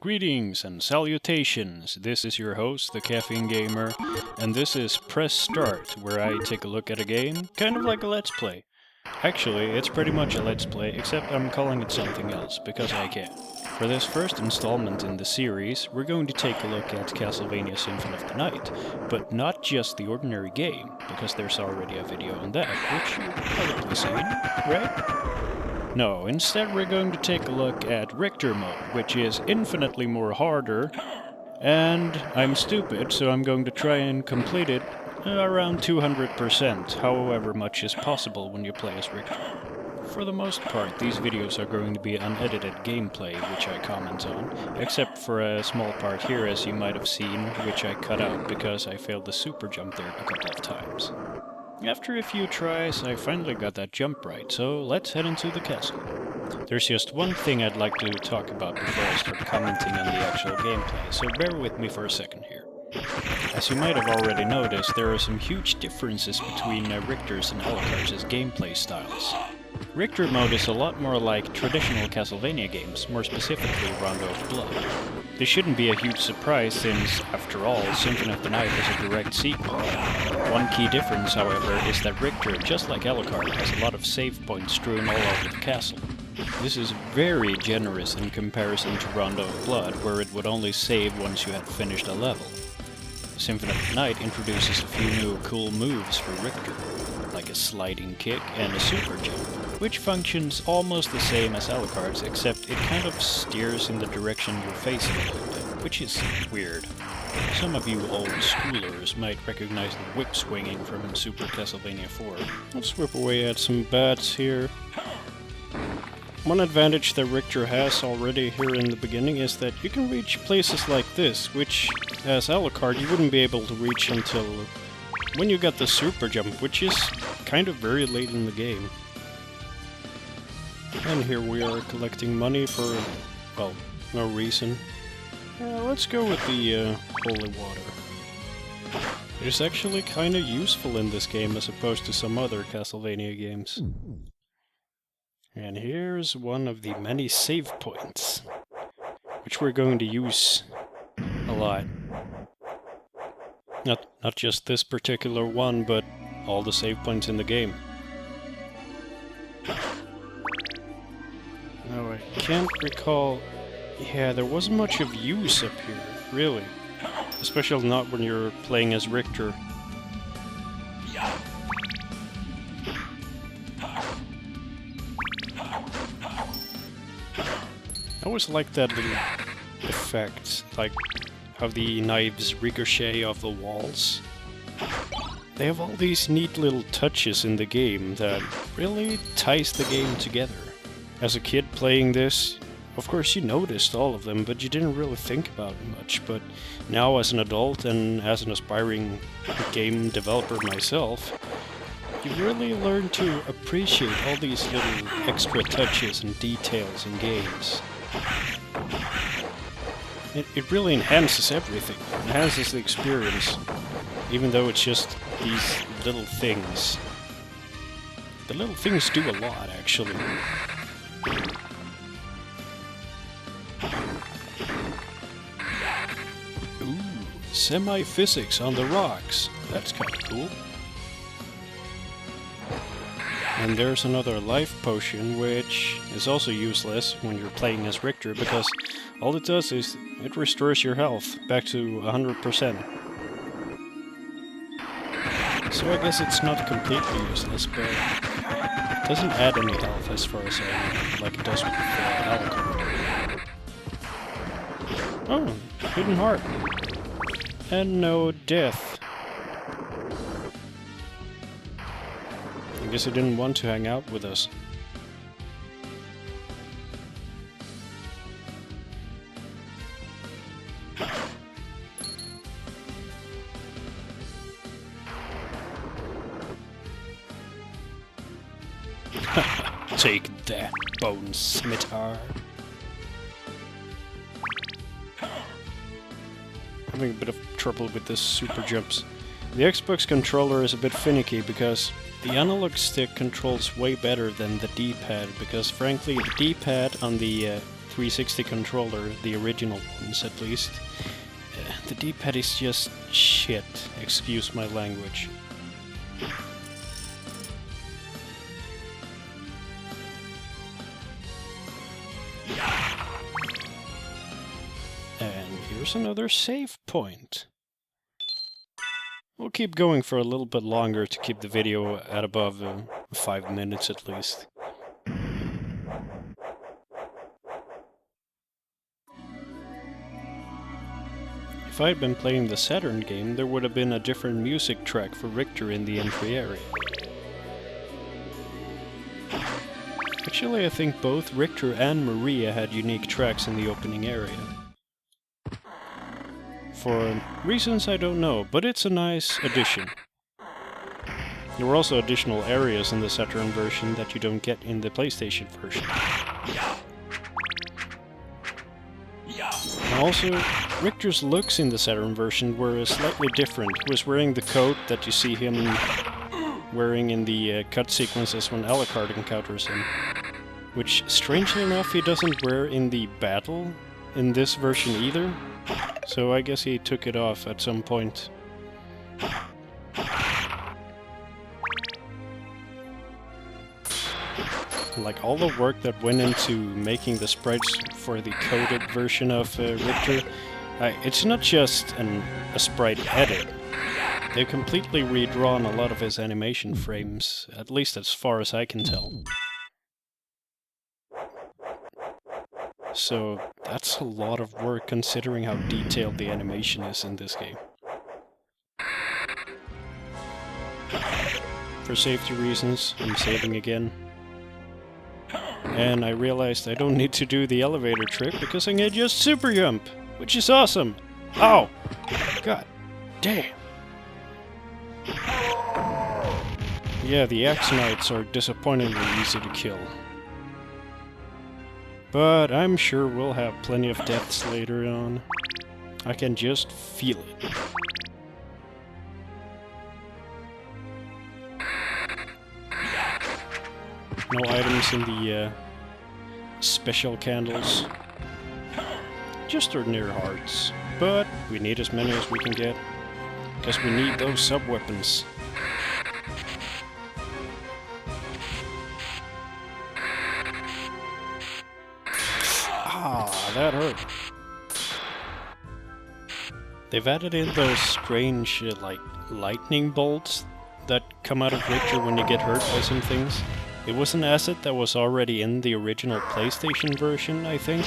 Greetings and salutations, this is your host, the Caffeine Gamer, and this is Press Start, where I take a look at a game, kind of like a Let's Play. Actually, it's pretty much a Let's Play, except I'm calling it something else, because I can. For this first installment in the series, we're going to take a look at Castlevania Symphony of the Night, but not just the ordinary game, because there's already a video on that, which you've probably seen, right? No, instead we're going to take a look at Richter mode, which is infinitely more harder, and I'm stupid, so I'm going to try and complete it around 200%, however much is possible when you play as Richter. For the most part, these videos are going to be unedited gameplay, which I comment on, except for a small part here, as you might have seen, which I cut out because I failed the super jump there a couple of times. After a few tries, I finally got that jump right, so let's head into the castle. There's just one thing I'd like to talk about before I start commenting on the actual gameplay, so bear with me for a second here. As you might have already noticed, there are some huge differences between Richter's and Alucard's gameplay styles. Richter mode is a lot more like traditional Castlevania games, more specifically Rondo of Blood. This shouldn't be a huge surprise since, after all, Symphony of the Night is a direct sequel. One key difference, however, is that Richter, just like Alucard, has a lot of save points strewn all over the castle. This is very generous in comparison to Rondo of Blood, where it would only save once you had finished a level. Symphony of the Night introduces a few new cool moves for Richter, like a sliding kick and a super jump, which functions almost the same as Alucard's, except it kind of steers in the direction you're facing a little bit, which is weird. Some of you old schoolers might recognize the whip swinging from Super Castlevania 4. Let's whip away at some bats here. One advantage that Richter has already here in the beginning is that you can reach places like this, which, as Alucard, you wouldn't be able to reach until when you got the super jump, which is kind of very late in the game. And here we are collecting money for, well, no reason. Let's go with the holy water. It is actually kind of useful in this game as opposed to some other Castlevania games. And here's one of the many save points, which we're going to use a lot. Not just this particular one, but all the save points in the game. Now, I can't recall... Yeah, there wasn't much of use up here, really. Especially not when you're playing as Richter. I always like that little effect, like how the knives ricochet off the walls. They have all these neat little touches in the game that really ties the game together. As a kid playing this, of course you noticed all of them, but you didn't really think about it much. But now as an adult and as an aspiring game developer myself, you really learn to appreciate all these little extra touches and details in games. It really enhances everything, enhances the experience, even though it's just these little things. The little things do a lot, actually. Ooh, semi-physics on the rocks. That's kind of cool. And there's another life potion, which is also useless when you're playing as Richter, because all it does is it restores your health back to 100%. So I guess it's not completely useless, but it doesn't add any health as far as I know, like it does with Alucard. Oh, hidden heart. And no death. I guess he didn't want to hang out with us. Take that, bone scimitar. Having a bit of trouble with this super jumps. The Xbox controller is a bit finicky because the analog stick controls way better than the D-pad, because frankly the D-pad on the 360 controller, the original ones at least, the D-pad is just shit, excuse my language. And here's another save point. We'll keep going for a little bit longer to keep the video at above 5 minutes at least. If I had been playing the SotN game, there would have been a different music track for Richter in the entry area. Actually, I think both Richter and Maria had unique tracks in the opening area. For reasons I don't know, but it's a nice addition. There were also additional areas in the SotN version that you don't get in the PlayStation version. Also, Richter's looks in the SotN version were slightly different. He was wearing the coat that you see him wearing in the cut sequences when Alucard encounters him. Which, strangely enough, he doesn't wear in the battle in this version either. So I guess he took it off at some point. Like, all the work that went into making the sprites for the coded version of Richter, it's not just a sprite edit. They've completely redrawn a lot of his animation frames, at least as far as I can tell. So that's a lot of work considering how detailed the animation is in this game. For safety reasons, I'm saving again. And I realized I don't need to do the elevator trick because I can just super jump, which is awesome! Ow! God damn! Yeah, the Axe Knights are disappointingly easy to kill. But I'm sure we'll have plenty of deaths later on. I can just feel it. No items in the special candles. Just ordinary hearts. But we need as many as we can get. Because we need those sub-weapons. Ah, that hurt. They've added in those strange, like, lightning bolts that come out of Richter when you get hurt by some things. It was an asset that was already in the original PlayStation version, I think,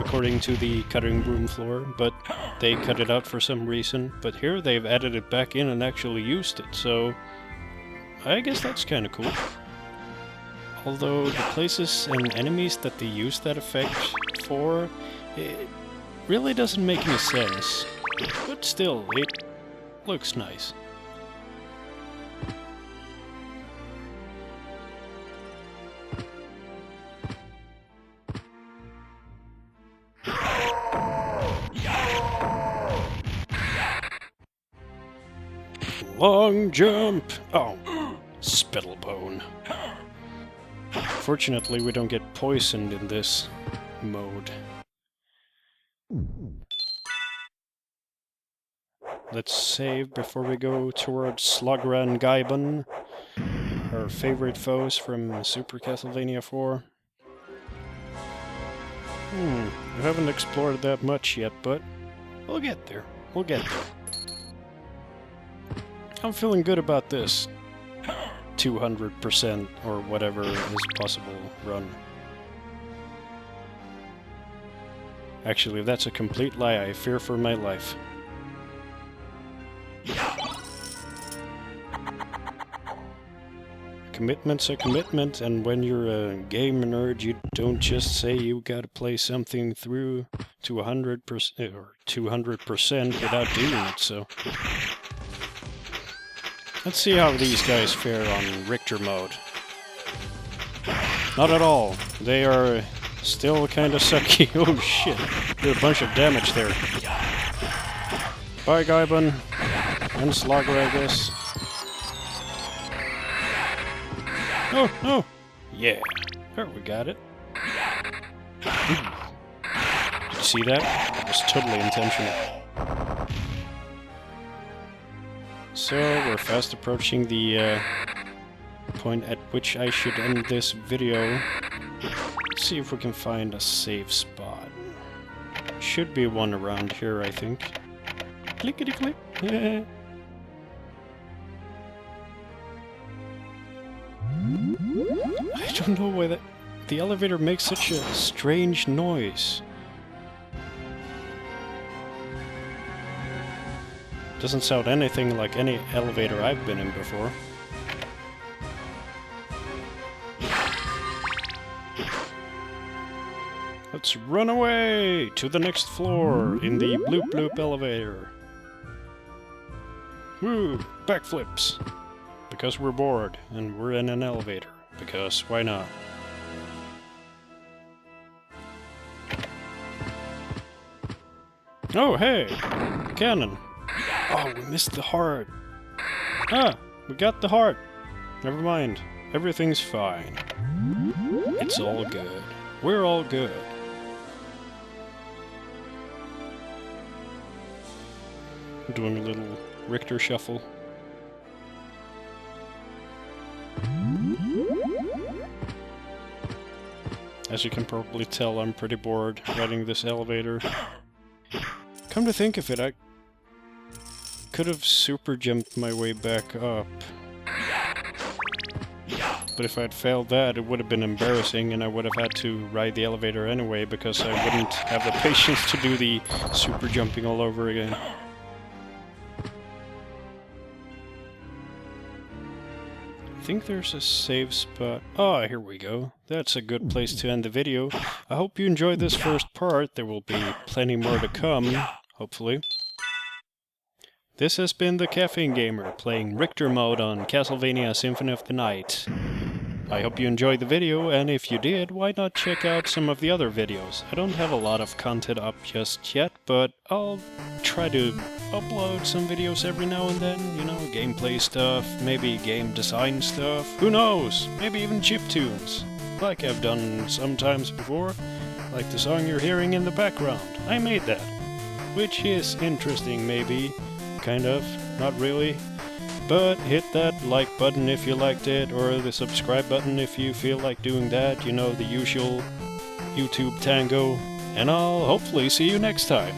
according to the cutting room floor, but they cut it out for some reason. But here they've added it back in and actually used it, so I guess that's kinda cool. Although the places and enemies that they use that effect for, it really doesn't make any sense. But still, it looks nice. Long jump! Oh, spittlebone. Fortunately, we don't get poisoned in this mode. Let's save before we go towards Slogra and Gaibon, our favorite foes from Super Castlevania 4. We haven't explored that much yet, but we'll get there. We'll get there. I'm feeling good about this 200% or whatever is possible run. Actually, if that's a complete lie, I fear for my life. Commitment's a commitment, and when you're a game nerd, you don't just say you gotta play something through to 100% or 200% without doing it, so... Let's see how these guys fare on Richter mode. Not at all. They are still kinda sucky. Oh shit. Did a bunch of damage there. Bye, Gaibon. And Slogra, I guess. Oh, no! Yeah. There, we got it. Did you see that? It was totally intentional. So, we're fast approaching the point at which I should end this video. Let's see if we can find a safe spot. Should be one around here, I think. Clickety-click! I don't know why the elevator makes such a strange noise. Doesn't sound anything like any elevator I've been in before. Let's run away to the next floor in the bloop bloop elevator. Woo! Backflips! Because we're bored and we're in an elevator. Because why not? Oh, hey! Cannon! Oh, we missed the heart. Ah! We got the heart! Never mind. Everything's fine. It's all good. We're all good. Doing a little Richter shuffle. As you can probably tell, I'm pretty bored riding this elevator. Come to think of it, I could have super jumped my way back up. But if I had failed that, it would have been embarrassing and I would have had to ride the elevator anyway because I wouldn't have the patience to do the super jumping all over again. I think there's a save spot. Ah, here we go. That's a good place to end the video. I hope you enjoyed this first part. There will be plenty more to come, hopefully. This has been the Caffeine Gamer, playing Richter mode on Castlevania Symphony of the Night. I hope you enjoyed the video, and if you did, why not check out some of the other videos? I don't have a lot of content up just yet, but I'll try to upload some videos every now and then, you know, gameplay stuff, maybe game design stuff, who knows, maybe even chiptunes, like I've done sometimes before, like the song you're hearing in the background. I made that, which is interesting maybe, kind of, not really. But hit that like button if you liked it, or the subscribe button if you feel like doing that, you know, the usual YouTube tango. And I'll hopefully see you next time.